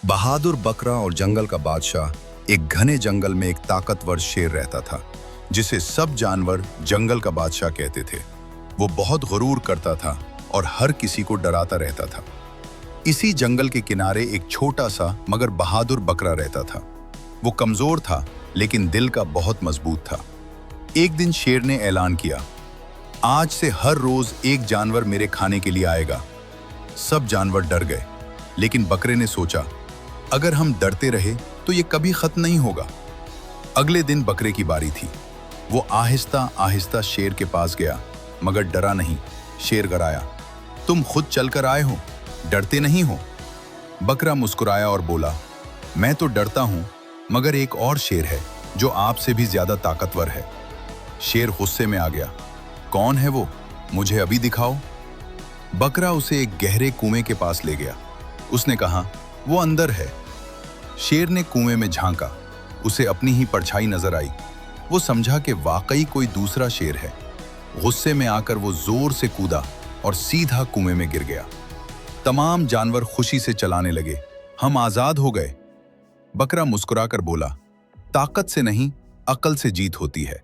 बहादुर बकरा और जंगल का बादशाह एक घने जंगल में एक ताकतवर शेर रहता था जिसे सब जानवर जंगल का बादशाह कहते थे। वो बहुत गुरूर करता था और हर किसी को डराता रहता था। इसी जंगल के किनारे एक छोटा सा मगर बहादुर बकरा रहता था। वो कमजोर था लेकिन दिल का बहुत मजबूत था। एक दिन शेर ने ऐलान किया, आज से हर रोज एक जानवर मेरे खाने के लिए आएगा। सब जानवर डर गए, लेकिन बकरे ने सोचा, अगर हम डरते रहे तो ये कभी खत्म नहीं होगा। अगले दिन बकरे की बारी थी। वो आहिस्ता आहिस्ता शेर के पास गया, मगर डरा नहीं। शेर गराया, तुम खुद चलकर आए हो, डरते नहीं हो? बकरा मुस्कुराया और बोला, मैं तो डरता हूं, मगर एक और शेर है जो आपसे भी ज्यादा ताकतवर है। शेर गुस्से में आ गया, कौन है वो? मुझे अभी दिखाओ। बकरा उसे एक गहरे कुएं के पास ले गया। उसने कहा, वो अंदर है। शेर ने कुएं में झांका। उसे अपनी ही परछाई नजर आई। वो समझा कि वाकई कोई दूसरा शेर है। गुस्से में आकर वो जोर से कूदा और सीधा कुएं में गिर गया। तमाम जानवर खुशी से चलाने लगे, हम आजाद हो गए। बकरा मुस्कुराकर बोला, ताकत से नहीं, अक्ल से जीत होती है।